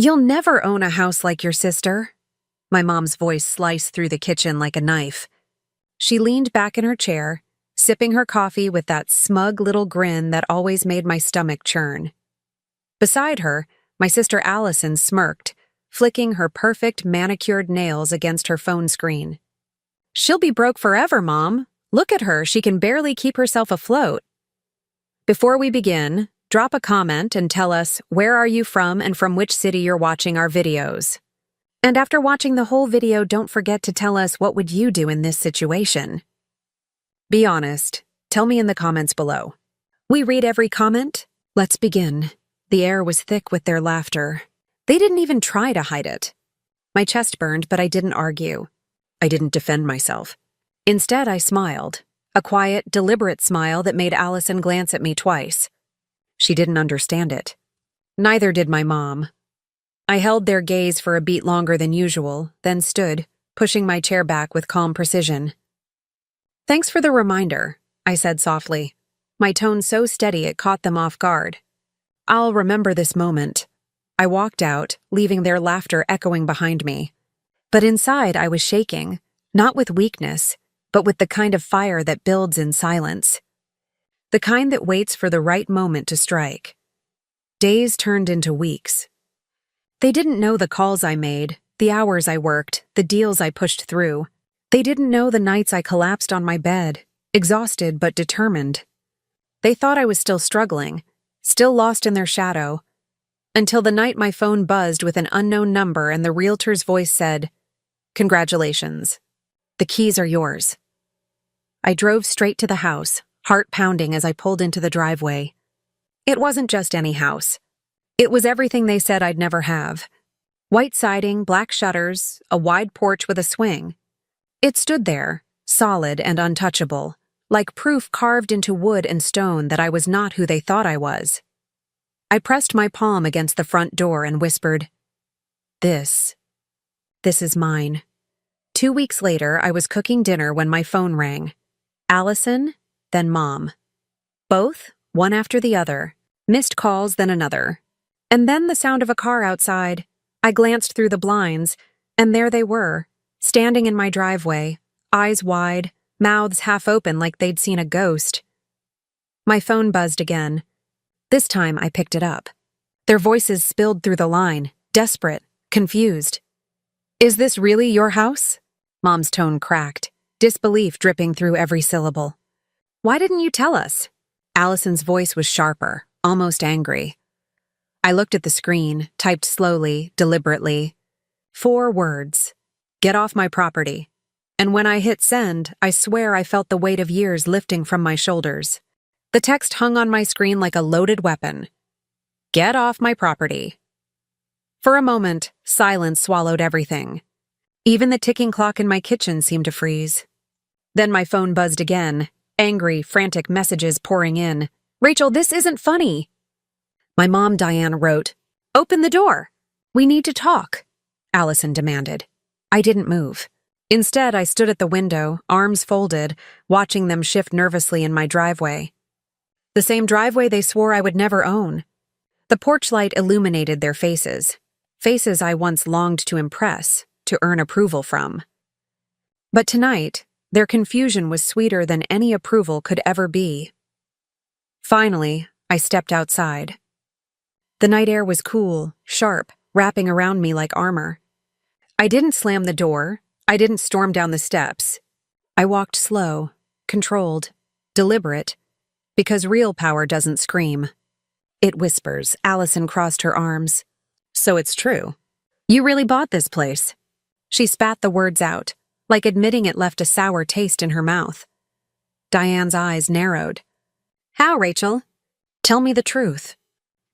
You'll never own a house like your sister. My mom's voice sliced through the kitchen like a knife. She leaned back in her chair, sipping her coffee with that smug little grin that always made my stomach churn. Beside her, my sister Allison smirked, flicking her perfect manicured nails against her phone screen. She'll be broke forever, Mom. Look at her, she can barely keep herself afloat. Before we begin, drop a comment and tell us where are you from and from which city you're watching our videos. And after watching the whole video, don't forget to tell us what would you do in this situation. Be honest. Tell me in the comments below. We read every comment. Let's begin. The air was thick with their laughter. They didn't even try to hide it. My chest burned, but I didn't argue. I didn't defend myself. Instead, I smiled. A quiet, deliberate smile that made Allison glance at me twice. She didn't understand it. Neither did my mom. I held their gaze for a beat longer than usual, then stood, pushing my chair back with calm precision. Thanks for the reminder, I said softly, my tone so steady it caught them off guard. I'll remember this moment. I walked out, leaving their laughter echoing behind me. But inside I was shaking, not with weakness, but with the kind of fire that builds in silence. The kind that waits for the right moment to strike. Days turned into weeks. They didn't know the calls I made, the hours I worked, the deals I pushed through. They didn't know the nights I collapsed on my bed, exhausted but determined. They thought I was still struggling, still lost in their shadow, until the night my phone buzzed with an unknown number and the realtor's voice said, "Congratulations. The keys are yours." I drove straight to the house, heart pounding as I pulled into the driveway. It wasn't just any house. It was everything they said I'd never have. White siding, black shutters, a wide porch with a swing. It stood there, solid and untouchable, like proof carved into wood and stone that I was not who they thought I was. I pressed my palm against the front door and whispered, This is mine." 2 weeks later, I was cooking dinner when my phone rang. Allison, then Mom. Both, one after the other, missed calls, then another. And then the sound of a car outside. I glanced through the blinds, and there they were, standing in my driveway, eyes wide, mouths half open like they'd seen a ghost. My phone buzzed again. This time I picked it up. Their voices spilled through the line, desperate, confused. "Is this really your house?" Mom's tone cracked, disbelief dripping through every syllable. "Why didn't you tell us?" Allison's voice was sharper, almost angry. I looked at the screen, typed slowly, deliberately. 4 words. "Get off my property." And when I hit send, I swear I felt the weight of years lifting from my shoulders. The text hung on my screen like a loaded weapon. "Get off my property." For a moment, silence swallowed everything. Even the ticking clock in my kitchen seemed to freeze. Then my phone buzzed again, angry, frantic messages pouring in. "Rachel, this isn't funny." My mom, Diane, wrote, "Open the door. We need to talk," Allison demanded. I didn't move. Instead, I stood at the window, arms folded, watching them shift nervously in my driveway. The same driveway they swore I would never own. The porch light illuminated their faces. Faces I once longed to impress, to earn approval from. But tonight, their confusion was sweeter than any approval could ever be. Finally, I stepped outside. The night air was cool, sharp, wrapping around me like armor. I didn't slam the door. I didn't storm down the steps. I walked slow, controlled, deliberate, because real power doesn't scream. It whispers. Allison crossed her arms. "So it's true. You really bought this place." She spat the words out, like admitting it left a sour taste in her mouth. Diane's eyes narrowed. "How, Rachel? Tell me the truth.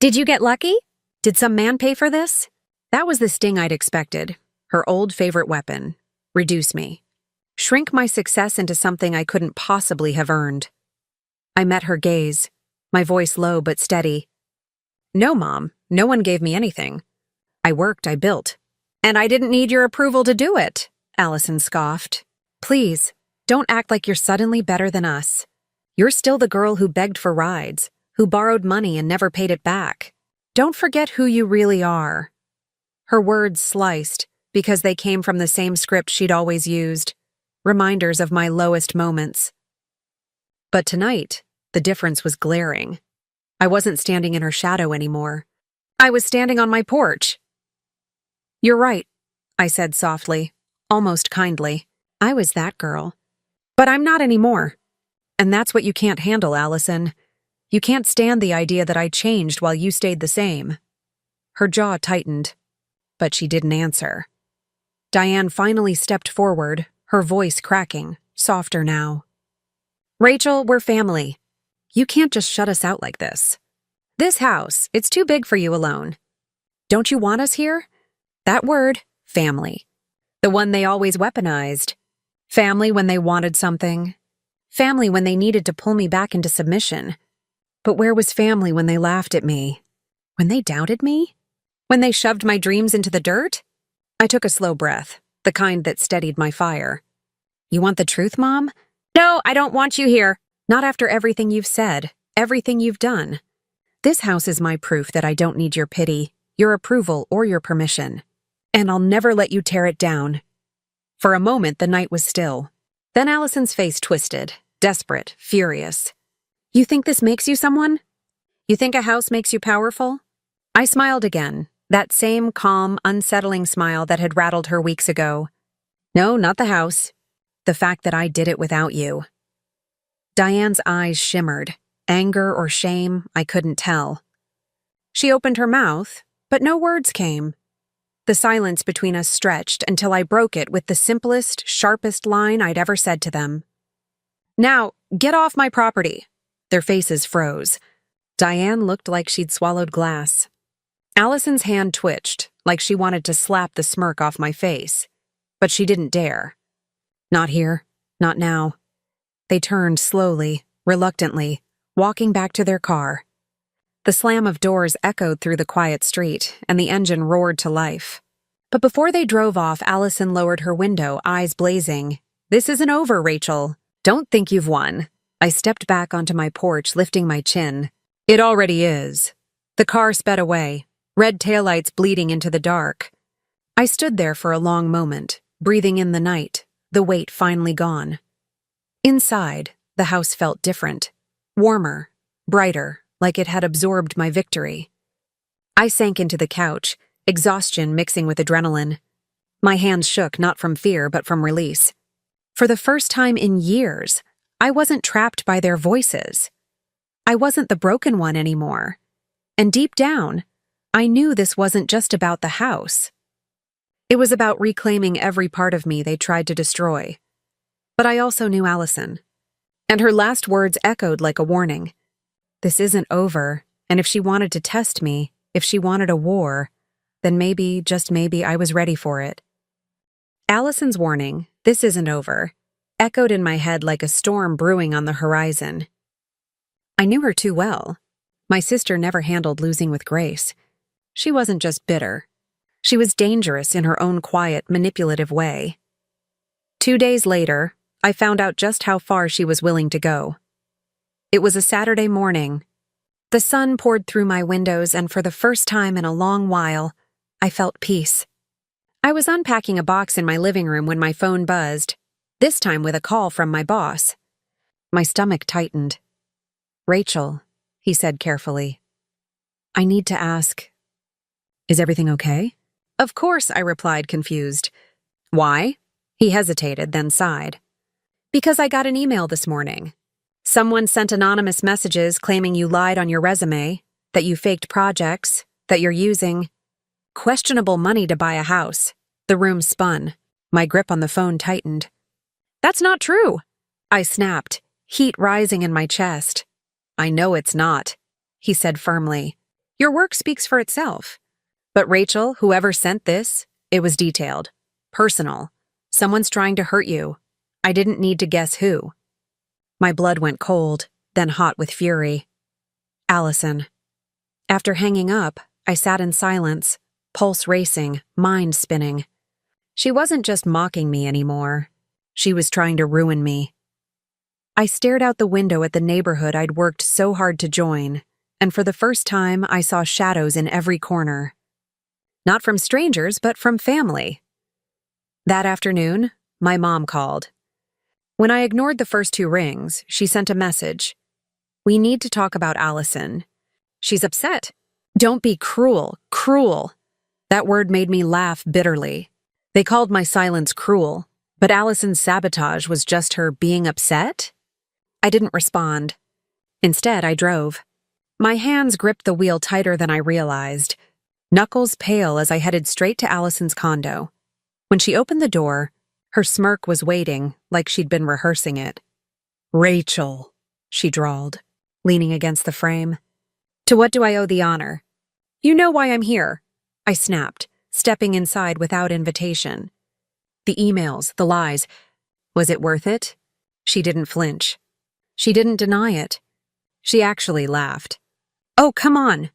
Did you get lucky? Did some man pay for this?" That was the sting I'd expected. Her old favorite weapon. Reduce me. Shrink my success into something I couldn't possibly have earned. I met her gaze, my voice low but steady. "No, Mom, no one gave me anything. I worked, I built. And I didn't need your approval to do it," Allison scoffed. "Please, don't act like you're suddenly better than us. You're still the girl who begged for rides, who borrowed money and never paid it back. Don't forget who you really are." Her words sliced, because they came from the same script she'd always used, reminders of my lowest moments. But tonight, the difference was glaring. I wasn't standing in her shadow anymore. I was standing on my porch. "You're right," I said softly, almost kindly. I was that girl. But I'm not anymore. And that's what you can't handle, Allison. You can't stand the idea that I changed while you stayed the same. Her jaw tightened, but she didn't answer. Diane finally stepped forward, her voice cracking, softer now. "Rachel, we're family. You can't just shut us out like this. This house, it's too big for you alone. Don't you want us here? That word, family. The one they always weaponized. Family when they wanted something. Family when they needed to pull me back into submission. But where was family when they laughed at me? When they doubted me? When they shoved my dreams into the dirt?" I took a slow breath, the kind that steadied my fire. "You want the truth, Mom?" "No, I don't want you here. Not after everything you've said, everything you've done. This house is my proof that I don't need your pity, your approval, or your permission. And I'll never let you tear it down." For a moment, the night was still. Then Allison's face twisted, desperate, furious. "You think this makes you someone? You think a house makes you powerful?" I smiled again, that same calm, unsettling smile that had rattled her weeks ago. "No, not the house. The fact that I did it without you." Diane's eyes shimmered. Anger or shame, I couldn't tell. She opened her mouth, but no words came. The silence between us stretched until I broke it with the simplest, sharpest line I'd ever said to them. "Now, get off my property." Their faces froze. Diane looked like she'd swallowed glass. Allison's hand twitched, like she wanted to slap the smirk off my face. But she didn't dare. "Not here. Not now." They turned slowly, reluctantly, walking back to their car. The slam of doors echoed through the quiet street, and the engine roared to life. But before they drove off, Allison lowered her window, eyes blazing. "This isn't over, Rachel. Don't think you've won." I stepped back onto my porch, lifting my chin. "It already is." The car sped away, red taillights bleeding into the dark. I stood there for a long moment, breathing in the night, the weight finally gone. Inside, the house felt different. Warmer, brighter, like it had absorbed my victory. I sank into the couch, exhaustion mixing with adrenaline. My hands shook not from fear but from release. For the first time in years, I wasn't trapped by their voices. I wasn't the broken one anymore. And deep down, I knew this wasn't just about the house. It was about reclaiming every part of me they tried to destroy. But I also knew Allison. And her last words echoed like a warning. This isn't over, and if she wanted to test me, if she wanted a war, then maybe, just maybe, I was ready for it. Allison's warning, "This isn't over," echoed in my head like a storm brewing on the horizon. I knew her too well. My sister never handled losing with grace. She wasn't just bitter. She was dangerous in her own quiet, manipulative way. 2 days later, I found out just how far she was willing to go. It was a Saturday morning. The sun poured through my windows, and for the first time in a long while, I felt peace. I was unpacking a box in my living room when my phone buzzed, this time with a call from my boss. My stomach tightened. "Rachel," he said carefully. "I need to ask, is everything okay?" "Of course," I replied, confused. "Why?" He hesitated, then sighed. "Because I got an email this morning. Someone sent anonymous messages claiming you lied on your resume, that you faked projects, that you're using questionable money to buy a house." The room spun. My grip on the phone tightened. "That's not true," I snapped, heat rising in my chest. "I know it's not," he said firmly. "Your work speaks for itself. But Rachel, whoever sent this, it was detailed. Personal. Someone's trying to hurt you. I didn't need to guess who." My blood went cold, then hot with fury. Allison. After hanging up, I sat in silence, pulse racing, mind spinning. She wasn't just mocking me anymore. She was trying to ruin me. I stared out the window at the neighborhood I'd worked so hard to join, and for the first time I saw shadows in every corner. Not from strangers, but from family. That afternoon, my mom called. When I ignored the first 2 rings, she sent a message. "We need to talk about Allison. She's upset. Don't be cruel, cruel." That word made me laugh bitterly. They called my silence cruel, but Allison's sabotage was just her being upset? I didn't respond. Instead, I drove. My hands gripped the wheel tighter than I realized, knuckles pale as I headed straight to Allison's condo. When she opened the door, her smirk was waiting, like she'd been rehearsing it. "Rachel," she drawled, leaning against the frame. "To what do I owe the honor?" "You know why I'm here," I snapped, stepping inside without invitation. The emails, the lies. Was it worth it? She didn't flinch. She didn't deny it. She actually laughed. "Oh, come on.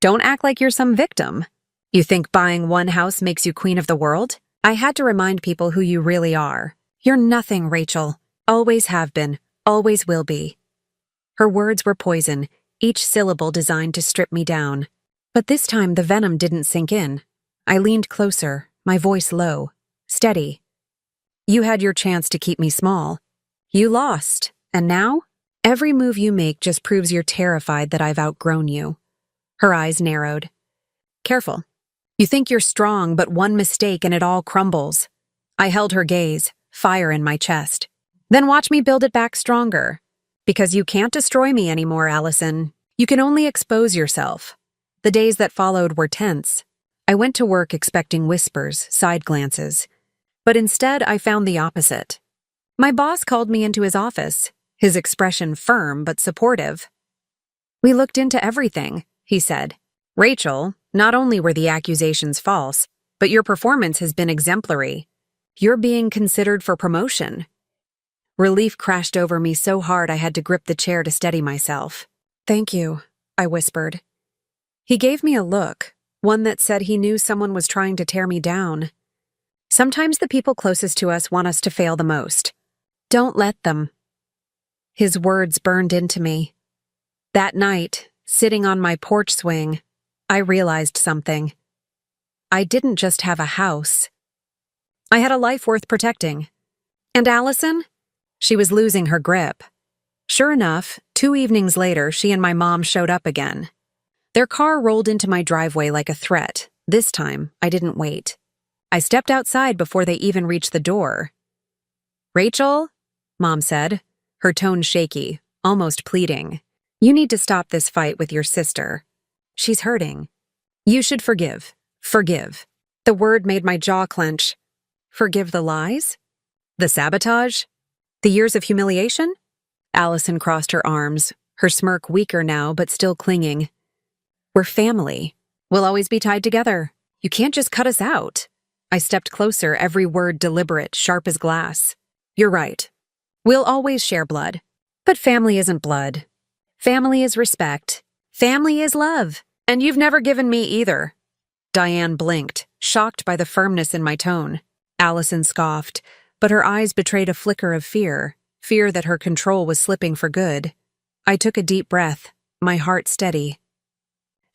Don't act like you're some victim. You think buying one house makes you queen of the world? I had to remind people who you really are. You're nothing, Rachel. Always have been, always will be." Her words were poison, each syllable designed to strip me down. But this time the venom didn't sink in. I leaned closer, my voice low, steady. "You had your chance to keep me small. You lost, and now? Every move you make just proves you're terrified that I've outgrown you." Her eyes narrowed. "Careful. You think you're strong, but one mistake and it all crumbles." I held her gaze, fire in my chest. "Then watch me build it back stronger. Because you can't destroy me anymore, Allison. You can only expose yourself." The days that followed were tense. I went to work expecting whispers, side glances. But instead, I found the opposite. My boss called me into his office, his expression firm but supportive. "We looked into everything," he said. "Rachel, not only were the accusations false, but your performance has been exemplary. You're being considered for promotion." Relief crashed over me so hard I had to grip the chair to steady myself. "Thank you," I whispered. He gave me a look, one that said he knew someone was trying to tear me down. Sometimes the people closest to us want us to fail the most. Don't let them. His words burned into me. That night, sitting on my porch swing, I realized something. I didn't just have a house. I had a life worth protecting. And Allison? She was losing her grip. Sure enough, 2 evenings later, she and my mom showed up again. Their car rolled into my driveway like a threat. This time, I didn't wait. I stepped outside before they even reached the door. "Rachel," Mom said, her tone shaky, almost pleading. "You need to stop this fight with your sister. She's hurting. You should forgive. Forgive." The word made my jaw clench. Forgive the lies? The sabotage? The years of humiliation? Allison crossed her arms, her smirk weaker now but still clinging. "We're family. We'll always be tied together. You can't just cut us out." I stepped closer, every word deliberate, sharp as glass. "You're right. We'll always share blood. But family isn't blood. Family is respect. Family is love. And you've never given me either." Diane blinked, shocked by the firmness in my tone. Allison scoffed, but her eyes betrayed a flicker of fear that her control was slipping for good. I took a deep breath, my heart steady.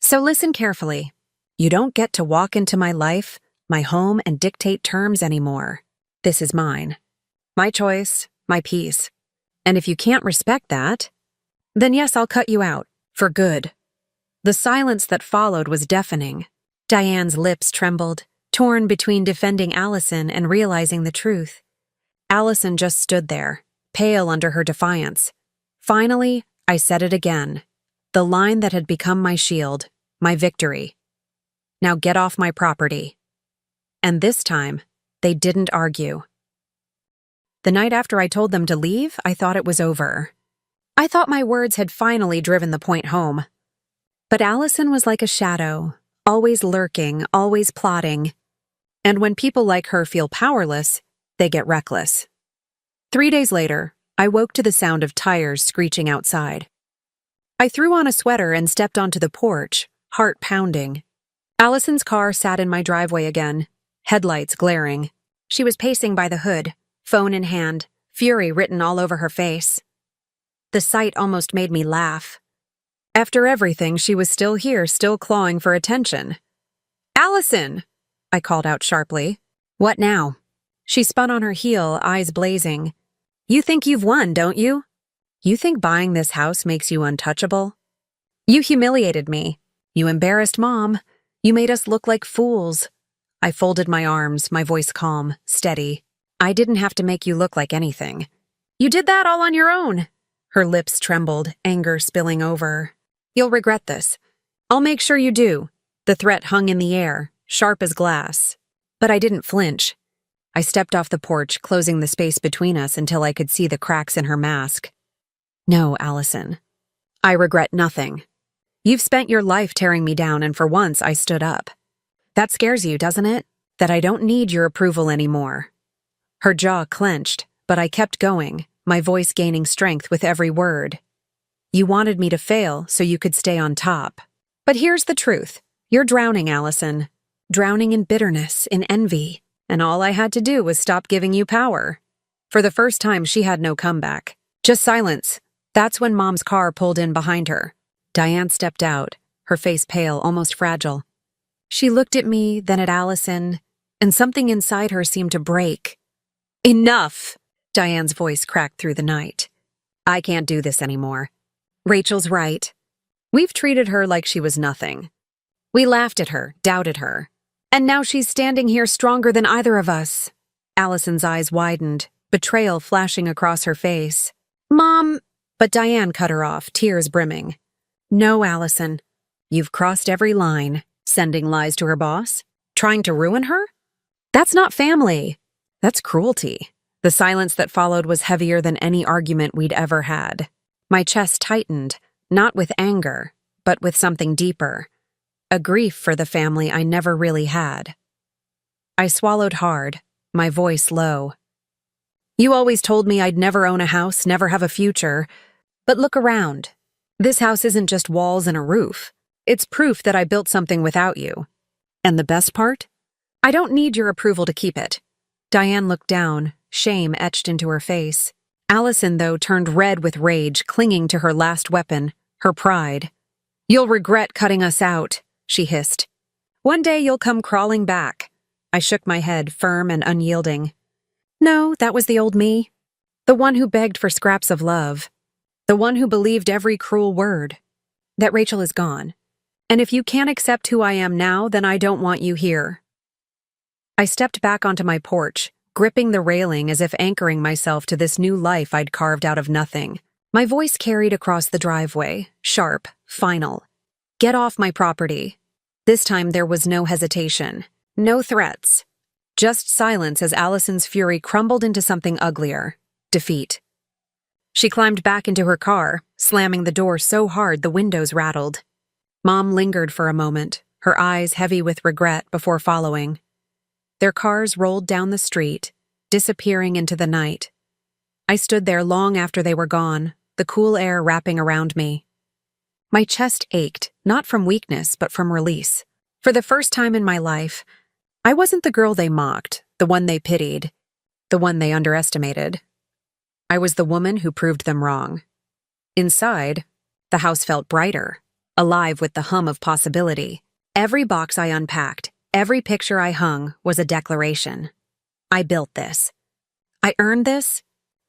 "So listen carefully. You don't get to walk into my life, my home, and dictate terms anymore. This is mine. My choice, my peace. And if you can't respect that, then yes, I'll cut you out, for good." The silence that followed was deafening. Diane's lips trembled, torn between defending Allison and realizing the truth. Allison just stood there, pale under her defiance. Finally, I said it again. The line that had become my shield, my victory. "Now get off my property." And this time, they didn't argue. The night after I told them to leave, I thought it was over. I thought my words had finally driven the point home. But Allison was like a shadow, always lurking, always plotting. And when people like her feel powerless, they get reckless. 3 days later, I woke to the sound of tires screeching outside. I threw on a sweater and stepped onto the porch, heart pounding. Allison's car sat in my driveway again, headlights glaring. She was pacing by the hood, phone in hand, fury written all over her face. The sight almost made me laugh. After everything, she was still here, still clawing for attention. Allison! I called out sharply. What now? She spun on her heel, eyes blazing. You think you've won, don't you? You think buying this house makes you untouchable? You humiliated me. You embarrassed Mom. You made us look like fools. I folded my arms, my voice calm, steady. I didn't have to make you look like anything. You did that all on your own. Her lips trembled, anger spilling over. You'll regret this. I'll make sure you do. The threat hung in the air, sharp as glass. But I didn't flinch. I stepped off the porch, closing the space between us until I could see the cracks in her mask. No, Allison. I regret nothing. You've spent your life tearing me down, and for once I stood up. That scares you, doesn't it? That I don't need your approval anymore. Her jaw clenched, but I kept going, my voice gaining strength with every word. You wanted me to fail so you could stay on top. But here's the truth. You're drowning, Allison. Drowning in bitterness, in envy. And all I had to do was stop giving you power. For the first time, she had no comeback. Just silence. That's when Mom's car pulled in behind her. Diane stepped out, her face pale, almost fragile. She looked at me, then at Allison, and something inside her seemed to break. Enough! Diane's voice cracked through the night. I can't do this anymore. Rachel's right. We've treated her like she was nothing. We laughed at her, doubted her. And now she's standing here stronger than either of us. Allison's eyes widened, betrayal flashing across her face. Mom! But Diane cut her off, tears brimming. No, Allison. You've crossed every line. Sending lies to her boss? Trying to ruin her? That's not family. That's cruelty. The silence that followed was heavier than any argument we'd ever had. My chest tightened, not with anger, but with something deeper. A grief for the family I never really had. I swallowed hard, my voice low. You always told me I'd never own a house, never have a future. But look around. This house isn't just walls and a roof. It's proof that I built something without you. And the best part? I don't need your approval to keep it. Diane looked down, shame etched into her face. Allison, though, turned red with rage, clinging to her last weapon, her pride. You'll regret cutting us out, she hissed. One day you'll come crawling back. I shook my head, firm and unyielding. No, that was the old me. The one who begged for scraps of love. The one who believed every cruel word. That Rachel is gone. And if you can't accept who I am now, then I don't want you here. I stepped back onto my porch, gripping the railing as if anchoring myself to this new life I'd carved out of nothing. My voice carried across the driveway, sharp, final. Get off my property. This time there was no hesitation, no threats. Just silence as Allison's fury crumbled into something uglier, defeat. She climbed back into her car, slamming the door so hard the windows rattled. Mom lingered for a moment, her eyes heavy with regret before following. Their cars rolled down the street, disappearing into the night. I stood there long after they were gone, the cool air wrapping around me. My chest ached, not from weakness, but from release. For the first time in my life, I wasn't the girl they mocked, the one they pitied, the one they underestimated. I was the woman who proved them wrong. Inside, the house felt brighter, alive with the hum of possibility. Every box I unpacked, every picture I hung was a declaration. I built this. I earned this.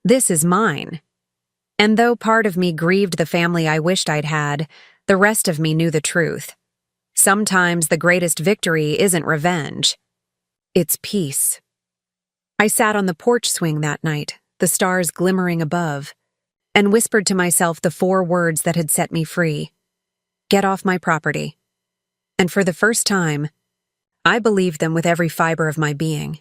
This is mine. And though part of me grieved the family I wished I'd had, the rest of me knew the truth. Sometimes the greatest victory isn't revenge. It's peace. I sat on the porch swing that night, the stars glimmering above, and whispered to myself the 4 words that had set me free. Get off my property. And for the first time, I believed them with every fiber of my being.